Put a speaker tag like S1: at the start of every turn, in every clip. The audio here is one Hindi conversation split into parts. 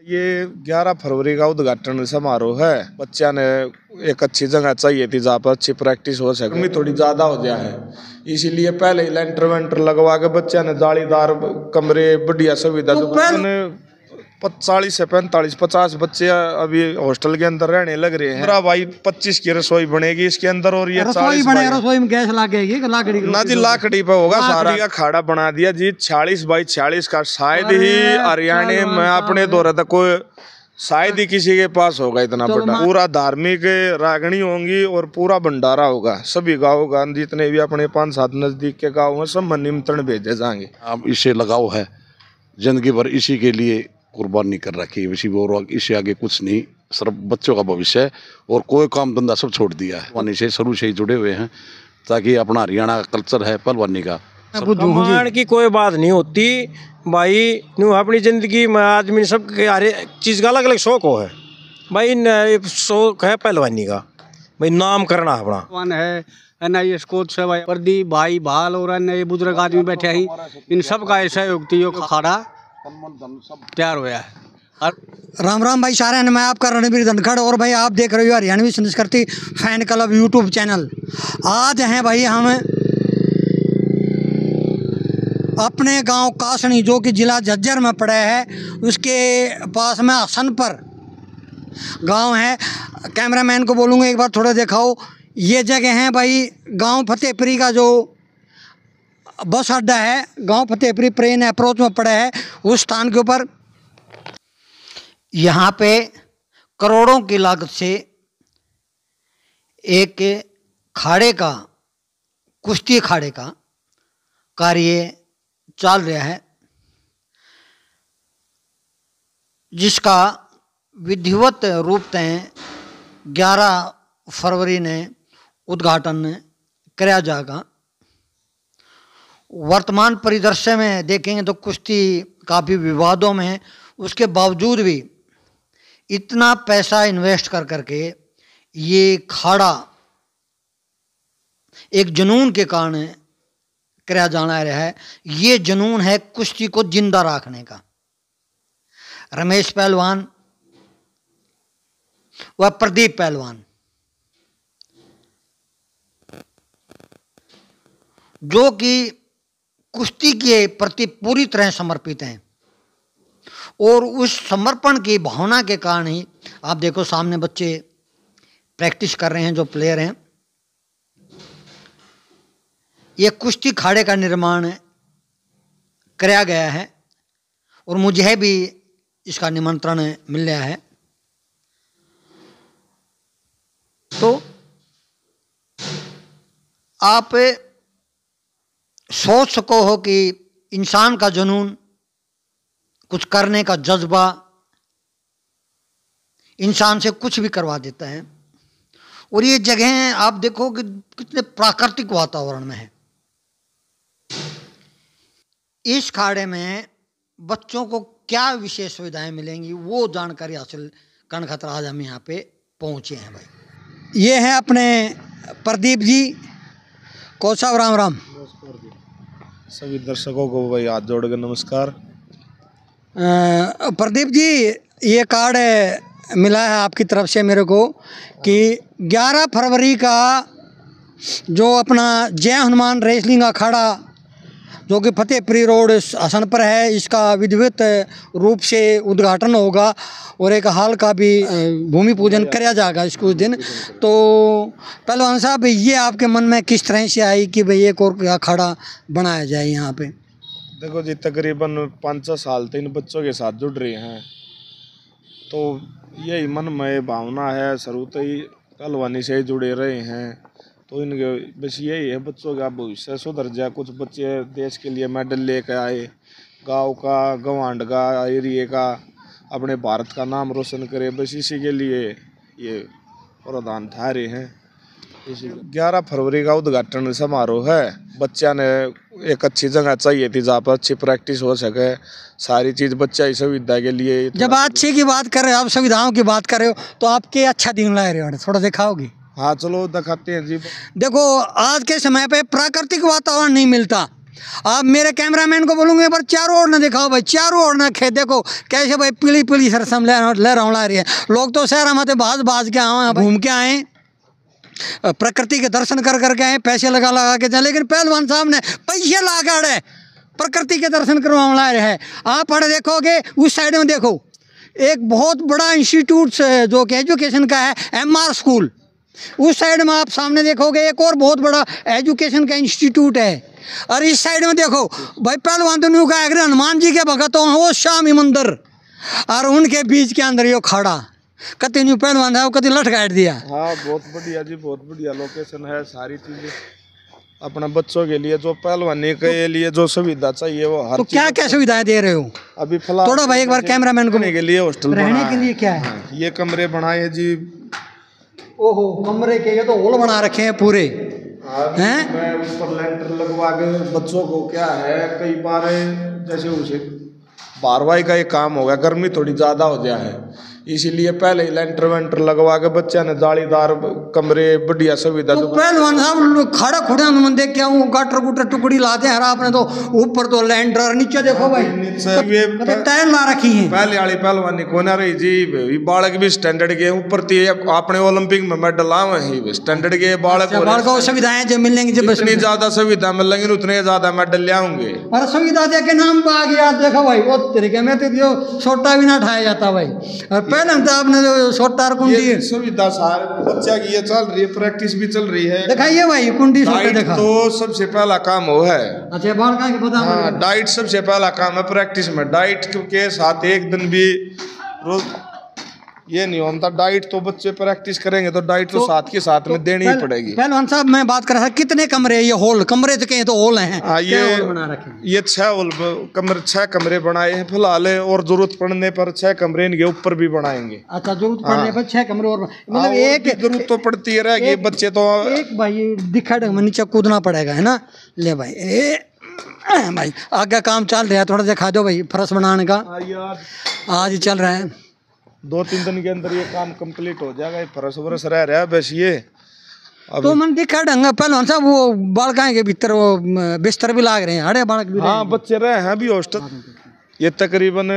S1: ये 11 फरवरी का उद्घाटन समारोह है। बच्चा ने एक अच्छी जगह चाहिए थी जहाँ पर अच्छी प्रैक्टिस हो सके। थोड़ी ज्यादा हो गया है, इसीलिए पहले ही लेंटर वेंटर लगवा के बच्चा ने जालीदार कमरे, बढ़िया सुविधा। तो 40 से 45 50 बच्चे अभी हॉस्टल के अंदर रहने लग रहे हैं। भाई 25 की रसोई बनेगी इसके अंदर, और ये 40
S2: रसोई में गैस लगेगी
S1: ना जी, लाकड़ी पे होगा सारा। का खाड़ा बना दिया जी 40 बाई 40 का। शायद ही हरियाणा में अपने दौरे तक कोई, शायद ही किसी के पास होगा इतना बड़ा। पूरा धार्मिक रागणी होंगी और पूरा भंडारा होगा। सभी गाँव का जितने भी अपने 5-7 नजदीक के गाँव हैं सब में निमंत्रण भेजे जाएंगे।
S3: अब इसे लगाव है, जिंदगी भर इसी के लिए कुर्बानी कर रखी है, इसी और इससे आगे कुछ नहीं, सिर्फ बच्चों का भविष्य है। और कोई काम धंधा सब छोड़ दिया है, पहलवानी से शुरू से ही जुड़े हुए हैं, ताकि अपना हरियाणा का कल्चर है पहलवानी का।
S4: कमांड की कोई बात नहीं होती भाई, अपनी जिंदगी में आदमी सब हर चीज़ का अलग अलग शौक हो है भाई। शौक है पहलवानी का भाई, नाम करना अपना
S2: है ना। ये स्कोच से भाई प्रदीप भाई भाल और अन्य ये बुजुर्ग आदमी बैठे हैं, इन सब का ऐसा युक्तियों का खाड़ा तैयार हुआ है। राम राम भाई सारे, मैं आपका रणबीर धनखड़, और भाई आप देख रहे हो हरियाणवी संस्कृति फैन क्लब यूट्यूब चैनल। आज हैं भाई हम अपने गांव कासनी, जो कि जिला झज्जर में पड़ा है, उसके पास में हसनपुर गांव है। कैमरामैन को बोलूँगा एक बार थोड़ा दिखाओ। ये जगह है भाई गांव फतेहपुरी का जो बस अड्डा है, गांव फतेहपुरी प्लेन अप्रोच में पड़ा है, उस स्थान के ऊपर यहाँ पे करोड़ों की लागत से एक खाड़े का, कुश्ती खाड़े का कार्य चल रहा है, जिसका विधिवत रूप से 11 फरवरी ने उद्घाटन किया जाएगा। वर्तमान परिदृश्य में देखेंगे तो कुश्ती काफ़ी विवादों में है, उसके बावजूद भी इतना पैसा इन्वेस्ट कर करके ये खाड़ा एक जुनून के कारण किया जाना रहा है। ये जुनून है कुश्ती को जिंदा रखने का। रमेश पहलवान व प्रदीप पहलवान, जो कि कुश्ती के प्रति पूरी तरह समर्पित हैं, और उस समर्पण की भावना के कारण ही आप देखो सामने बच्चे प्रैक्टिस कर रहे हैं, जो प्लेयर हैं। ये कुश्ती खाड़े का निर्माण किया गया है और मुझे भी इसका निमंत्रण मिल रहा है। तो आप सोच सको हो कि इंसान का जुनून, कुछ करने का जज्बा इंसान से कुछ भी करवा देता है। और ये जगह आप देखो कि कितने प्राकृतिक वातावरण में है। इस खाड़े में बच्चों को क्या विशेष सुविधाएं मिलेंगी, वो जानकारी हासिल करने खातिर आज हम यहाँ पे पहुँचे हैं भाई। ये हैं अपने प्रदीप जी। कौन साहब राम राम।
S1: सभी दर्शकों को भाई हाथ जोड़ के नमस्कार।
S2: प्रदीप जी, ये कार्ड मिला है आपकी तरफ से मेरे को कि 11 फरवरी का जो अपना जय हनुमान रेसलिंग अखाड़ा, जो कि फतेहपुरी रोड हसन पर है, इसका विधिवत रूप से उद्घाटन होगा और एक हाल का भी भूमि पूजन किया जाएगा इसको उस दिन। तो पहलवान साहब, ये आपके मन में किस तरह से आई कि भाई एक और अखाड़ा बनाया जाए यहाँ पे?
S1: देखो जी, तकरीबन 5 साल से इन बच्चों के साथ जुड़ रहे हैं, तो यही मन में भावना है। शुरू से ही पहलवानी से ही जुड़े रहे हैं, तो इनके बस यही है बच्चों का भविष्य सुधर जाए। कुछ बच्चे देश के लिए मेडल लेकर आए, गांव का, गवांड का, एरिया का, अपने भारत का नाम रोशन करे, बस इसी के लिए ये प्रावधान ठहरे हैं। 11 फरवरी का उद्घाटन समारोह है। बच्चा ने एक अच्छी जगह चाहिए थी जहाँ पर अच्छी प्रैक्टिस हो सके, सारी चीज़ बच्चा की सुविधा के लिए।
S2: जब अच्छे की बात कर रहे हो, आप सुविधाओं की बात कर रहे हो, तो आपके अच्छा दिन ला रहे हो, थोड़ा दिखाओगे?
S1: हाँ चलो दिखाते हैं जी।
S2: देखो, आज के समय पे प्राकृतिक वातावरण नहीं मिलता, आप मेरे कैमरामैन को बोलूँगे पर चारों ओर ना दिखाओ भाई, चारों ओर ना खेत देखो कैसे भाई पीली पीली सरसम लहरा रही है। लोग तो शहर में बाज के आए, घूम के आए, प्रकृति के दर्शन कर करके आए, पैसे लगा लगा के जाए, लेकिन पहलवान साहब ने पैसे लगा अड़े प्रकृति के दर्शन करवा रहे हैं। आप अड़े देखोगे उस साइड में देखो एक बहुत बड़ा इंस्टीट्यूट जो कि एजुकेशन का है, MR स्कूल। उस साइड में आप सामने देखोगे एक और बहुत बड़ा एजुकेशन का इंस्टीट्यूट है। और इस साइड में देखो भाई पहलवान तो न्यू का हनुमान जी के भगतों वो शामी मंदिर, और उनके बीच के अंदर यो खड़ा कति न्यू पहलवान है, कति लट काट दिया।
S1: हाँ बहुत बढ़िया जी, बहुत बढ़िया लोकेशन है। सारी चीजें अपना बच्चों के लिए जो पहलवानी के लिए जो सुविधा चाहिए वो हर
S2: तो क्या क्या सुविधाएं दे रहे हो
S1: अभी फिलहाल
S2: थोड़ा भाई एक बार कैमरामैन को
S1: रहने के लिए हॉस्टल
S2: रहने के लिए क्या है?
S1: हाँ, ये कमरे बनाए हैं जी।
S2: ओहो कमरे के ये तो हॉल बना रखे हैं पूरे हैं।
S1: मैं ऊपर लेंटर लगवा के बच्चों को क्या है कई बार जैसे उसे बारवाई का ये काम हो गया, गर्मी थोड़ी ज़्यादा हो गया है, इसीलिए पहले ही लेंटर वेंटर लगवा के बच्चा ने जालीदार कमरे बढ़िया सुविधा।
S2: तो पहलवान साहब खड़ा खुड़ा मन देख के आऊँ गाटर गुटर टुकड़ी लाते हैं आपने तो ऊपर तो लेंटर, नीचे देखो भाई
S1: नीचे
S2: टाइल ला रखी है।
S1: पहले वाली पहलवानी को ना रही जी, बालक भी स्टैंडर्ड के ऊपर थी, अपने ओलंपिक में मेडल आवे ही स्टैंडर्ड के बालक
S2: को सुविधाएं जो मिलेंगी जब
S1: जितनी ज्यादा सुविधा मिलेंगी उतने ज्यादा मेडल ले आऊंगे।
S2: और सुविधा दे के नाम पे आ गया देखो भाई वो तरीके में तो जो छोटा भी ना उठाया जाता भाई। और पहले तो आपने जो छोटा कुंडी
S1: सुविधा सारे बच्चा की ये चल रही है, प्रैक्टिस भी चल रही है।
S2: दिखाइए भाई कुंडी छोटा देखा
S1: तो सबसे पहला काम वो है।
S2: अच्छा बाल का बता।
S1: हाँ डाइट सबसे पहला काम है प्रैक्टिस में, डाइट के साथ एक दिन भी रोज ये नहीं होता। डाइट तो बच्चे प्रैक्टिस करेंगे तो डाइट तो साथ के साथ में देनी ही पड़ेगी।
S2: पहलवान साहब मैं बात कर रहा था कितने कमरे ये हॉल, कमरे तो कहीं तो हॉल हैं।
S1: हाँ ये 6 कमरे बनाए हैं फिलहाल, और जरूरत पड़ने पर 6 कमरे इनके ऊपर भी बनाएंगे।
S2: अच्छा जरूरत पड़ने पर 6 कमरे और मतलब एक
S1: जरूरत तो पड़ती है रहेगी बच्चे तो
S2: एक भाई दिखा नीचे कूदना पड़ेगा है ना। ले भाई भाई आगे काम चल रहा है, थोड़ा दिखा दो भाई फर्श बनाने का आज चल रहा है।
S1: 2-3 दिन के अंदर ये काम कंप्लीट हो जाएगा। फरस वरस रह रहा है बस ये
S2: तो मन दिखा ढंग पहलवान साहब वो बालकाएं के भीतर वो बिस्तर भी लाग रहे हैं, हरे बालक भी।
S1: हाँ बच्चे रहे हैं अभी हॉस्टल, ये तकरीबन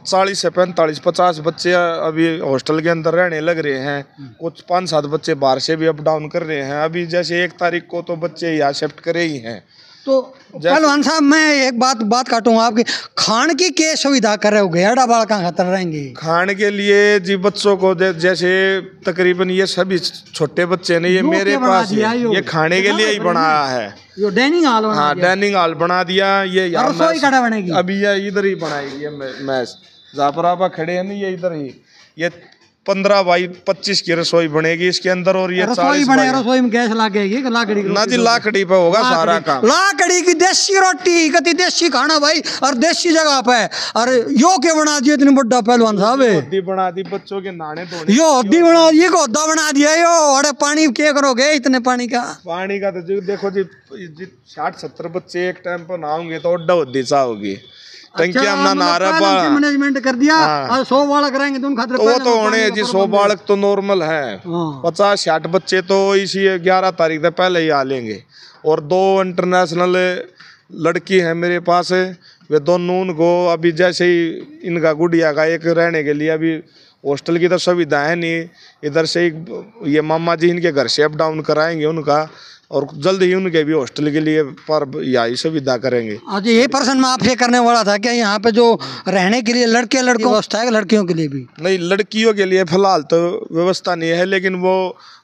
S1: 40 से 45-50 बच्चे अभी हॉस्टल के अंदर रहने लग रहे हैं। कुछ 5-7 बच्चे बाहर से भी अप डाउन कर रहे हैं। अभी जैसे 1 तारीख को तो बच्चे यहाँ शिफ्ट करे ही हैं।
S2: तो पहलवान साहब मैं एक बात काटूंगा आपकी, खान की क्या सुविधा कर रहे हो गेड़ा बाल कहाँ खतर रहेंगे
S1: खाने के लिए जी बच्चों को जैसे तकरीबन ये सभी छोटे बच्चे ने ये मेरे पास ये खाने के लिए ही बनाया है।
S2: यो डाइनिंग हॉल।
S1: हाँ डाइनिंग हॉल बना दिया। ये
S2: रसोई कड़ा बनेगी
S1: अभी ये इधर ही बनाएगी ये मैस जहाँ पर आप खड़े हैं ना, ये इधर ही ये 15 बाई 25 की रसोई बनेगी इसके अंदर। और ये 40 बने
S2: रसोई में गैस लगेगी लाकड़ी
S1: ना जी, लाकड़ी पे होगा सारा काम।
S2: लाकड़ी की देसी रोटी कति देसी खाना भाई, और देसी जगह पे। और यो के बना दिया इतनी बड़ा पहलवान साहब
S1: हद्दी बना दी बच्चों के नहाने धोने।
S2: यो हद्दी बना दी, गोदा बना दिया यो। अरे पानी क्या करोगे इतने पानी का
S1: तो जी देखो जी 60-70 बच्चे एक टाइम पर नहाओगे तो अड्डा हद्दी सा होगी। टंकियां अपना नहा
S2: मैनेजमेंट कर दिया। और 100 बालक रहेंगे तुम खाते
S1: वो तो होने जी 100 बालक तो नॉर्मल है। 50-60 बच्चे तो इसी 11 तारीख से पहले ही आ लेंगे। और 2 इंटरनेशनल लड़की हैं मेरे पास, वे दोनों उनको अभी जैसे ही इनका गुड़िया का एक रहने के लिए अभी हॉस्टल की तो सुविधा है नहीं, इधर से ये मामा जी इनके घर से अप डाउन कराएंगे उनका, और जल्द ही उनके भी हॉस्टल के लिए पर यही सुविधा करेंगे।
S2: अच्छा ये प्रश्न मैं आपसे करने वाला था कि यहाँ पे जो रहने के लिए लड़कियों व्यवस्था है, लड़कियों के लिए भी?
S1: नहीं लड़कियों के लिए फिलहाल तो व्यवस्था नहीं है, लेकिन वो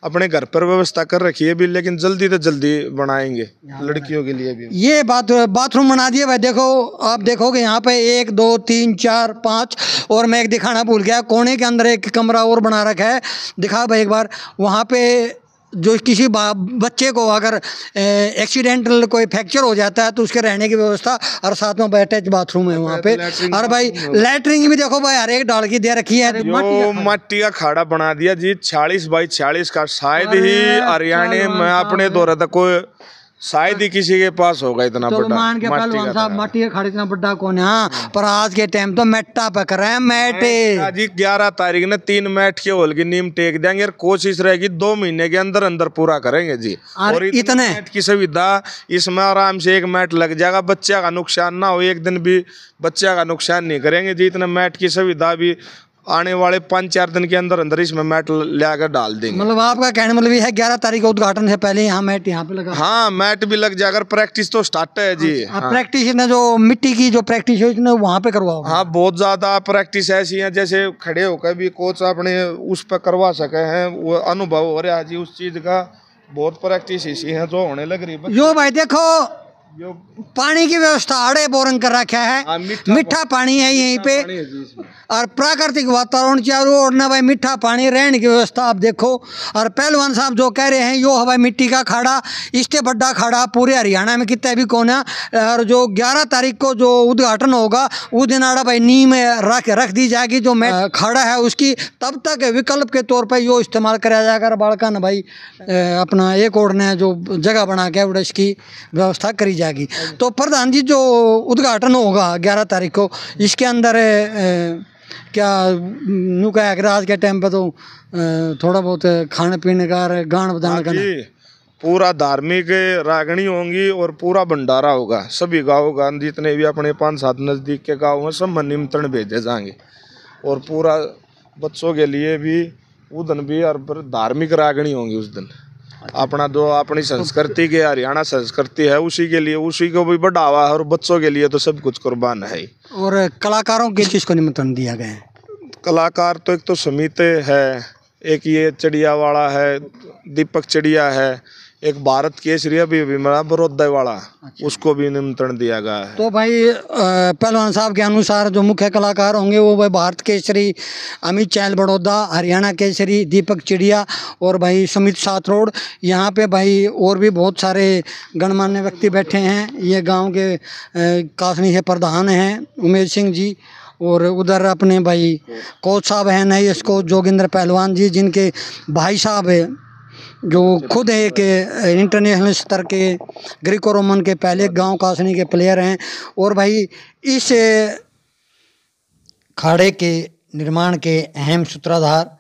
S1: अपने घर पर व्यवस्था कर रखी है भी, लेकिन जल्दी तो जल्दी बनाएंगे लड़कियों के लिए भी।
S2: ये बाथरूम बना दिए भाई। देखो आप देखोगे यहाँ पे 1 2 3 4 5 और मैं एक दिखाना भूल गया, कोने के अंदर एक कमरा और बना रखा है। दिखा भाई एक बार वहाँ पे जो किसी बच्चे को अगर एक्सीडेंटल कोई फ्रैक्चर हो जाता है तो उसके रहने की व्यवस्था, और साथ में अटैच बाथरूम है वहाँ पे। और भाई लैटरिन भी देखो भाई हर एक डाल की दे रखी है।
S1: मट्टी का खाड़ा बना दिया जी 40 बाई 40 का, शायद ही हरियाणा में अपने दौरे तक कोई शायद ही किसी के पास होगा इतना
S2: तो
S1: बड़ा
S2: मान के
S1: मट्टी
S2: पहलवान
S1: का
S2: साहब
S1: तगारा।
S2: माटी का अखाड़ा इतना बड़ा कौन है। हाँ, पर आज के टाइम तो मैटा पक रहे हैं मैटे।
S1: जी 11 तारीख ने 3 मैट के होल की नींव टेक देंगे और कोशिश रहेगी 2 महीने के अंदर अंदर पूरा करेंगे जी।
S2: और इतने
S1: मैट की सुविधा इसमें आराम से 1 मैट लग जाएगा, बच्चे का नुकसान ना हो, एक दिन भी बच्चे का नुकसान नहीं करेंगे जी। इतना मैट की सुविधा भी आने वाले 5-4 दिन के अंदर अंदर इसमें मैट लाकर डाल देंगे।
S2: मतलब आपका कहने मतलब ये है 11 तारीख को उद्घाटन से पहले यहाँ मैट यहाँ पे लगा।
S1: हाँ मैट भी लग जाएगा, प्रैक्टिस तो स्टार्ट है जी। हाँ।
S2: प्रैक्टिस ने जो मिट्टी की जो प्रैक्टिस है उसने वहाँ पे करवाओ।
S1: हाँ बहुत ज्यादा प्रैक्टिस ऐसी है जैसे खड़े होकर भी कोच अपने उस पर करवा सके हैं, वो अनुभव हो रहा है जी उस चीज का। बहुत प्रैक्टिस इसी है जो होने लग रही है।
S2: यो भाई देखो
S1: यो
S2: पानी की व्यवस्था आड़े बोरंग कर रखा है,
S1: हाँ,
S2: मीठा पानी है यहीं पे
S1: पानी है जी इसमें।
S2: और प्राकृतिक वातावरण चारों ओर ना भाई मीठा पानी, रहने की व्यवस्था आप देखो। और पहलवान साहब जो कह रहे हैं यो हवाई मिट्टी का खाड़ा, इससे बड़ा खाड़ा पूरे हरियाणा में कितना भी कौन है। और जो 11 तारीख को जो उद्घाटन होगा उस दिन आड़ा भाई नींव में रख दी जाएगी जो खाड़ा है उसकी। तब तक विकल्प के तौर पर यो इस्तेमाल कराया जाएगा बालका न भाई अपना एक और ने जो जगह बना के उड़ा इसकी व्यवस्था करी जाएगी। तो प्रधान जी जो उद्घाटन होगा 11 तारीख को इसके अंदर क्या यूँ कहा कि आज के टाइम पे तो थोड़ा बहुत खाने पीने का गान बजाने का
S1: जी पूरा धार्मिक रागनी होंगी और पूरा भंडारा होगा। सभी गाँव का जितने भी अपने 5-7 नज़दीक के गाँव हैं सब में निमंत्रण भेजे जाएंगे और पूरा बच्चों के लिए भी उस दिन भी और धार्मिक रागनी होंगी उस दिन। अपना जो अपनी संस्कृति के हरियाणा संस्कृति है उसी के लिए उसी को भी बढ़ावा है और बच्चों के लिए तो सब कुछ कुर्बान है ही।
S2: और कलाकारों के किसको निमंत्रण दिया गया है?
S1: कलाकार तो एक तो समिति है, एक ये चिड़िया वाला है दीपक चिड़िया है, एक भारत केसरी अभी मिला बड़ौदा वाला, उसको भी निमंत्रण दिया गया है।
S2: तो भाई पहलवान साहब के अनुसार जो मुख्य कलाकार होंगे वो भाई भारत केसरी अमित चहल बड़ौदा, हरियाणा केसरी दीपक चिड़िया और भाई समित साथरोड। यहाँ पे भाई और भी बहुत सारे गणमान्य व्यक्ति बैठे हैं। ये गांव के कासनी से प्रधान हैं उमेश सिंह जी, और उधर अपने भाई कोच साहब हैं नए इसको जोगिंदर पहलवान जी, जिनके भाई साहब है जो खुद एक इंटरनेशनल स्तर के ग्रीको रोमन के पहले गांव कासनी के प्लेयर हैं। और भाई इस खाड़े के निर्माण के अहम सूत्रधार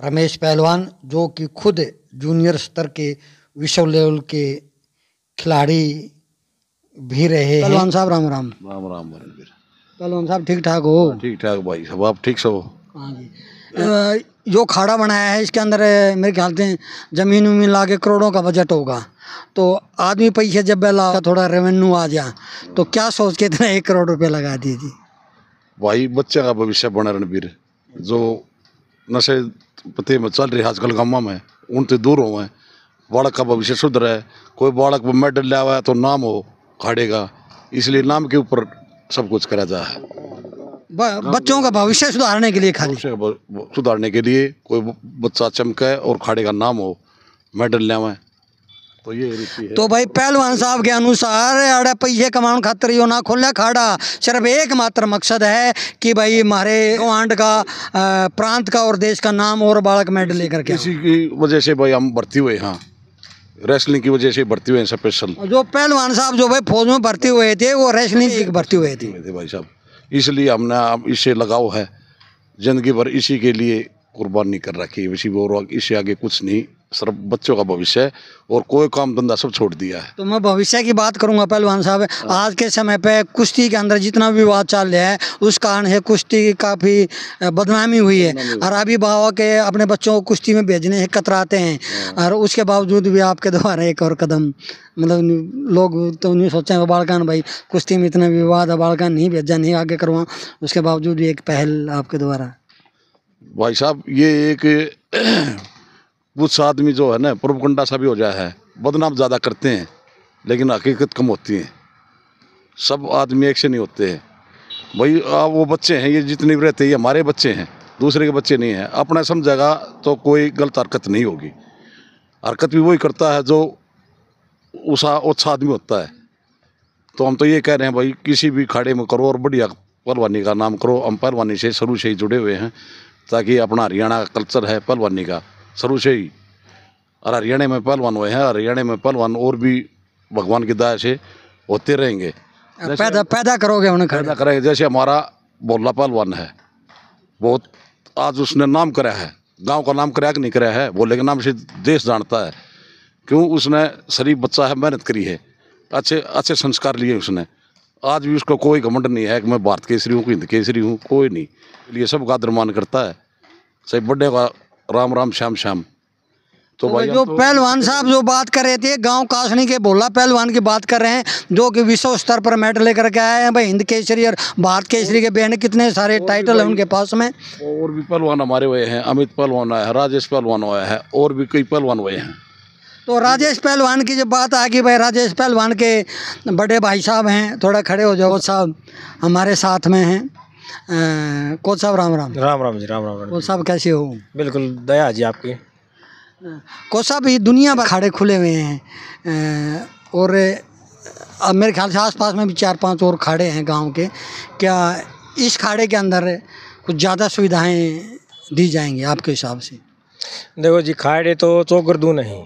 S2: रमेश पहलवान जो कि खुद जूनियर स्तर के विश्व लेवल के खिलाड़ी भी रहे हैं। पहलवान साहब राम राम।
S3: राम राम रणवीर।
S2: पहलवान साहब ठीक ठाक हो?
S3: ठीक ठाक भाई सब, आप ठीक सब?
S2: हाँ जी। जो खाड़ा बनाया है इसके अंदर मेरे ख्याल से ज़मीन उमीन ला के करोड़ों का बजट होगा। तो आदमी पैसे जब ला थोड़ा रेवेन्यू आ जा तो क्या सोच के इतना 1 करोड़ रुपये लगा दीजिए?
S3: भाई बच्चे का भविष्य बना रणवीर, जो नशे पते में चल रहे आजकल गाँव में उनसे दूर हो गए, बालक का भविष्य सुधर है। कोई बालक मेडल ले आवा है तो नाम हो खाड़ेगा, इसलिए नाम के ऊपर सब कुछ करा जा है।
S2: बच्चों का भविष्य सुधारने के लिए खाली
S3: सुधारने के लिए कोई बच्चा चमके और खाड़े का नाम हो, मेडल ले आवे, तो ये रीति है।
S2: तो भाई पहलवान साहब के अनुसार अड़े पैसे कमाने खातर यो ना खोलना खाड़ा, सिर्फ एकमात्र मकसद है कि भाई हमारे गवांड का प्रांत का और देश का नाम और बालक मेडल लेकर के।
S3: इसी की वजह से भाई हम भर्ती हुए, हाँ रेसलिंग की वजह से भर्ती हुए स्पेशल।
S2: जो पहलवान साहब जो भाई फौज में भर्ती हुए थे वो रेसलिंग की भर्ती हुए थे
S3: भाई साहब, इसलिए हमने अब इससे लगाव है, जिंदगी भर इसी के लिए कुर्बानी कर रखी है। इसी और इससे आगे कुछ नहीं, सिर्फ बच्चों का भविष्य है और कोई काम धंधा सब छोड़ दिया है।
S2: तो मैं भविष्य की बात करूंगा पहलवान साहब, आज के समय पे कुश्ती के अंदर जितना विवाद चल रहा है उस कारण से कुश्ती की काफ़ी बदनामी हुई है और अभिभावक के अपने बच्चों को कुश्ती में भेजने से कतराते हैं। और उसके बावजूद भी आपके द्वारा एक और कदम, मतलब लोग तो नहीं सोचें बालकान भाई कुश्ती में इतना विवाद है, बालकान नहीं भेजा, नहीं आगे करवा, उसके बावजूद भी एक पहल आपके द्वारा।
S3: भाई साहब ये एक कुछ आदमी जो है ना प्रोपगंडा सा भी हो जाए है, बदनाम ज़्यादा करते हैं लेकिन हकीकत कम होती है। सब आदमी एक से नहीं होते हैं भाई। वो बच्चे हैं, ये जितने भी रहते हैं ये हमारे बच्चे हैं, दूसरे के बच्चे नहीं हैं। अपना समझेगा तो कोई गलत हरकत नहीं होगी। हरकत भी वही करता है जो उस आदमी होता है। तो हम तो ये कह रहे हैं भाई किसी भी खाड़े में करो और बढ़िया पहलवानी का नाम करो। हम पहलवानी से शुरू से ही जुड़े हुए हैं, ताकि अपना हरियाणा का कल्चर है पहलवानी का शुरू से ही, और हरियाणा में पहलवान हुए हैं। हरियाणा में पहलवान और भी भगवान की दया से होते रहेंगे।
S2: पैदा करोगे उन्हें खड़े।
S3: पैदा करेंगे। जैसे हमारा बोला पहलवान है, बहुत आज उसने नाम करा है, गांव का नाम करा कि नहीं करा है, बोले के नाम से देश जानता है। क्यों? उसने शरीफ बच्चा है, मेहनत करी है, अच्छे अच्छे संस्कार लिए उसने। आज भी उसको कोई घमंड नहीं है कि मैं भारत केसरी हूँ, कि हिंद केसरी हूँ, कोई नहीं। लिए सब का आदर करता है, चाहे बड़े का राम राम श्याम श्याम। तो भाई
S2: जो पहलवान साहब जो बात कर रहे थे, गांव कासनी के भोला पहलवान की बात कर रहे हैं, जो कि विश्व स्तर पर मेडल लेकर के आए हैं भाई। हिंद केसरी और भारत केसरी के बहन कितने सारे टाइटल हैं उनके पास में।
S3: और भी पहलवान हमारे हुए हैं, अमित पहलवान आया है, राजेश पहलवान हुआ है, और भी कई पहलवान हुए हैं।
S2: तो राजेश पहलवान की जब बात आ गई भाई, राजेश पहलवान के बड़े भाई साहब हैं, थोड़ा खड़े हो जाओ। कोच साहब हमारे साथ में हैं। कोच साहब राम राम।
S4: राम राम जी, राम राम।
S2: कोच साहब कैसे हो?
S4: बिल्कुल दया जी आपकी।
S2: कोच साहब ये दुनिया भर खाड़े खुले हुए हैं, और अब मेरे ख्याल से आसपास में भी 4-5 और खाड़े हैं गांव के। क्या इस खाड़े के अंदर कुछ ज़्यादा सुविधाएं दी जाएंगी आपके हिसाब से?
S4: देखो जी, खाड़े तो चौगरदू नहीं,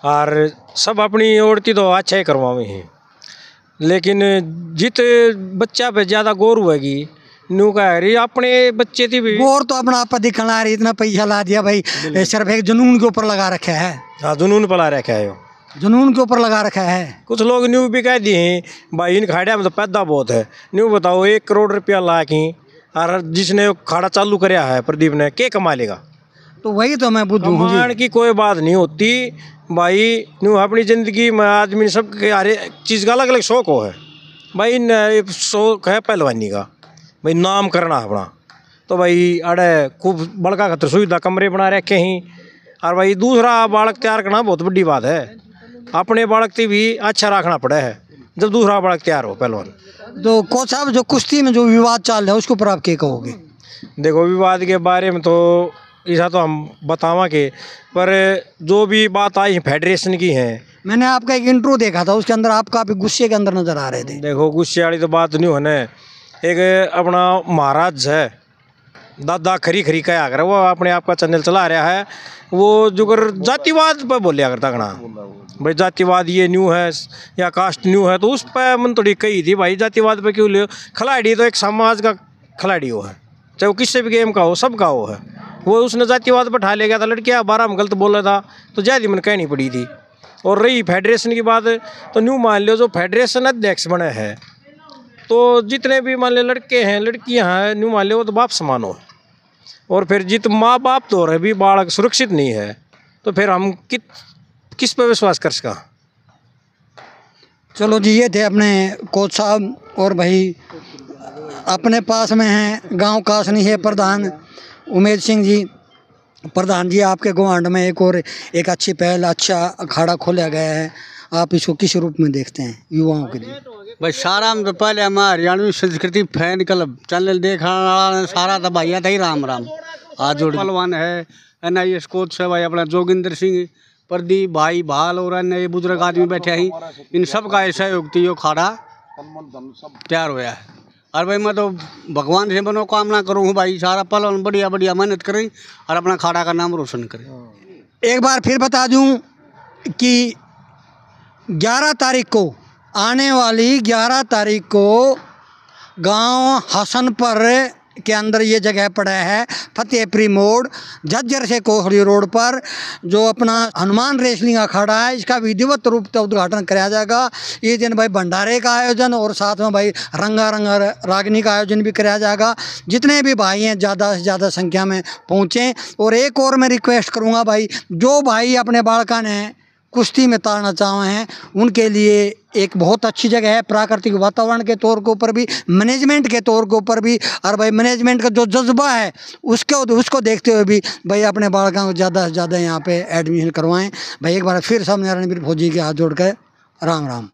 S4: और सब अपनी औरती तो अच्छा ही करवावे हैं, लेकिन जित बच्चा पे ज़्यादा गौर हुएगी न्यू का है अपने बच्चे थी भी
S2: गौर तो अपना आप दिखना रही, इतना पैसा ला दिया भाई, सिर्फ एक जुनून के ऊपर लगा रखा है।
S4: हाँ, जुनून पला रखा है,
S2: जुनून के ऊपर लगा रखा है।
S4: कुछ लोग न्यू भी कह दिए हैं भाई इन खाड़िया में तो पैदा बहुत है। न्यू बताओ 1 करोड़ रुपया ला की, और जिसने खाड़ा चालू कराया है प्रदीप ने, क्या कमा लेगा?
S2: तो वही तो मैं बुद्धू हूँ
S4: कमाने की कोई बात नहीं होती भाई। न्यू अपनी ज़िंदगी में आदमी सबके हर चीज़ का अलग अलग शौक हो है भाई। शौक है पहलवानी का भाई, नाम करना अपना। तो भाई अड़े खूब बड़का खतर सुविधा कमरे बना रखे ही, और भाई दूसरा बालक तैयार करना बहुत बड़ी बात है। अपने बालक की भी अच्छा रखना पड़ा है जब दूसरा बालक तैयार हो पहलवान।
S2: तो कोच साहब जो कुश्ती में जो विवाद चल रहा है उसके ऊपर आप क्या कहोगे?
S4: देखो, विवाद के बारे में तो ऐसा तो हम बतावांगे, पर जो भी बात आई फेडरेशन की है।
S2: मैंने आपका एक इंट्रो देखा था, उसके अंदर आप काफी गुस्से के अंदर नजर आ रहे थे।
S4: देखो, गुस्से वाली तो बात नहीं होने। एक अपना महाराज है, दादा खरी खरी कहा कर, वो अपने आप का चैनल चला रहा है, वो जुगर जातिवाद पर बोलिया करता गणा भाई, जातिवाद ये न्यू है या कास्ट न्यू है। तो उस पर मन थोड़ी कही थी भाई, जातिवाद पे क्यों लियो? खिलाड़ी तो एक समाज का खिलाड़ी हो है, चाहे वो किसी भी गेम का हो, सबका हो है। वो उसने जातिवाद पर ठा ले गया था, लड़कियाँ 12 में गलत बोला था तो ज्यादा मन कहनी पड़ी थी। और रही फेडरेशन की बात, तो न्यू मान लो जो फेडरेशन अध्यक्ष बने हैं, तो जितने भी मान लो लड़के हैं लड़कियां हैं, न्यू मान लो वो तो बाप समान हो। और फिर जित माँ बाप तो रहे भी बालक सुरक्षित नहीं है, तो फिर हम किस पे विश्वास कर सका?
S2: चलो जी, ये थे अपने कोच साहब। और भाई अपने पास में हैं गांव कासनी है प्रधान उमेद सिंह जी। प्रधान जी, आपके गुआंढ में एक अच्छी पहल, अच्छा अखाड़ा खोला गया है, आप इसको किस रूप में देखते हैं युवाओं के लिए?
S5: भाई सारा में तो पहले हमारे हरियाणवी संस्कृति फैन क्लब चैनल देखने वाला सारा तो भैया था ही राम राम। आज जोड़ पहलवान है NIS कोच है भाई अपना जोगिंदर सिंह, प्रदीप भाई भाल और अन्य ये बुजुर्ग आदमी बैठे हैं, इन सब का ऐसा सहयोग यो खाड़ा तैयार हुआ है। और भाई मैं तो भगवान से मनोकामना करूँ भाई, सारा पहलवान बढ़िया बढ़िया मेहनत करें और अपना खाड़ा का नाम रोशन करें।
S2: एक बार फिर बता दूं कि 11 तारीख को, आने वाली 11 तारीख को गांव हसनपुर के अंदर ये जगह पड़ा है, फतेहपुरी मोड़, झज्जर से कोहड़ी रोड पर, जो अपना हनुमान रेसलिंग अखाड़ा है, इसका विधिवत रूप से उद्घाटन कराया जाएगा। ये दिन भाई भंडारे का आयोजन और साथ में भाई रंगा रागनी का आयोजन भी कराया जाएगा। जितने भी भाई हैं ज़्यादा से ज़्यादा संख्या में पहुँचें। और एक और मैं रिक्वेस्ट करूँगा भाई, जो भाई अपने बालका ने कुश्ती में तारना चाहे हैं, उनके लिए एक बहुत अच्छी जगह है, प्राकृतिक वातावरण के तौर के ऊपर भी, मैनेजमेंट के तौर के ऊपर भी, और भाई मैनेजमेंट का जो जज्बा है उसको देखते हुए भी भाई अपने बालकों को ज़्यादा से ज़्यादा यहाँ पे एडमिशन करवाएं। भाई एक बार फिर सामने रणबीर फौजी के हाथ जोड़ कर राम राम।